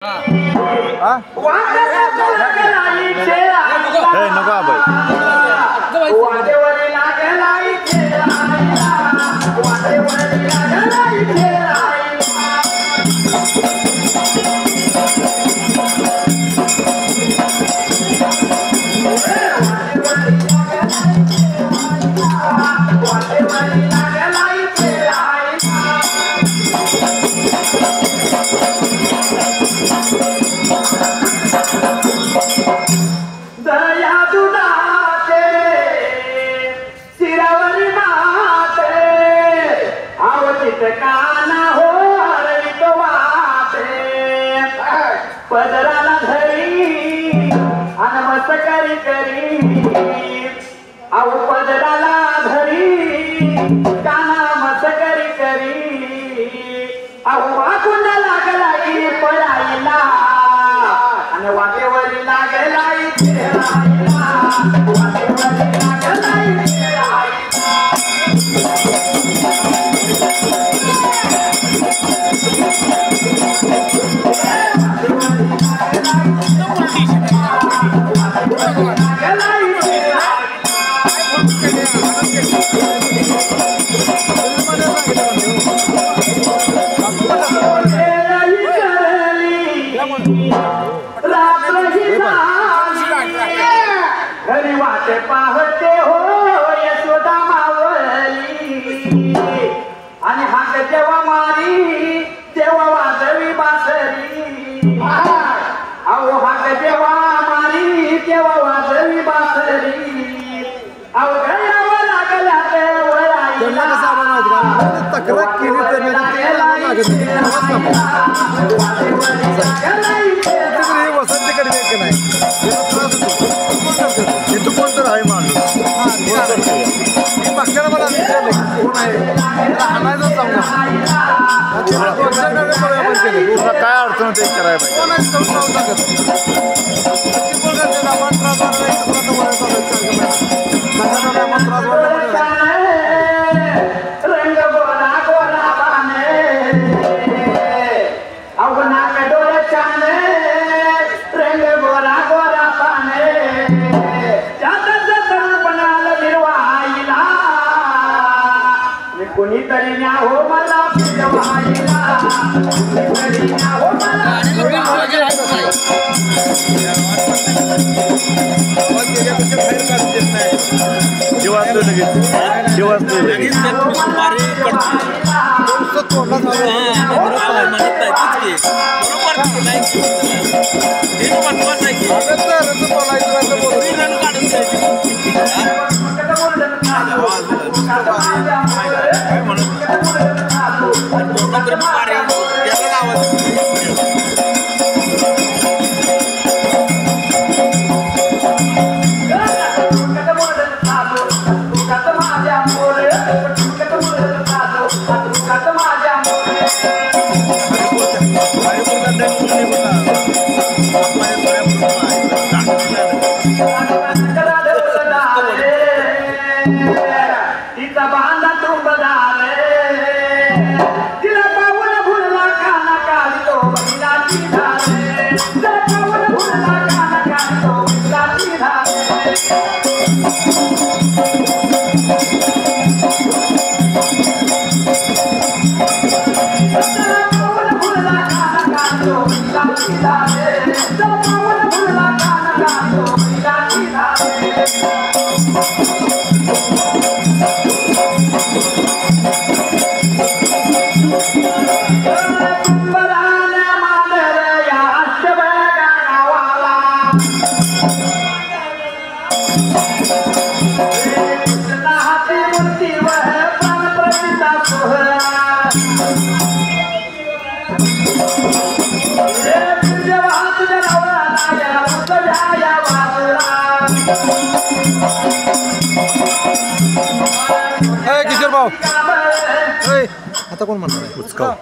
नको बाई पदराला धरी आणि मस्त करी करी अहो पदराला धरी काना मस्त करी करी अहो वाकून लागलाई पळाईला आणि वाटेवरी लागलाई खेळायला वाटेवरी लागलाई खेळायला घरी वाटे पाहते हो यशोदा मावली आणि हाक जेव्हा मारी तेव्हा वाजवी बासरी अहो हाक जेव्हा मारी तेव्हा वाजवी बासरी अहो घरावर लागला तक्रार केली तर वसंतीकडे नाही तू कोण तर आहे माणूस मागच्या मला विचारलं कोण आहे आणायचं चांगलं काय अडचण ते करायला कोणीतरी न्या हो मला पिलवायला कोणीतरी न्या हो मला तिचा बांधा तुंब झाले तिला पाहून भुलला काना काढतो बैलाची झाले तिला पाहून भुलला काना काढतो बैलाची झाले किशोर भाऊ आता कोण म्हणणार आहे उचकाव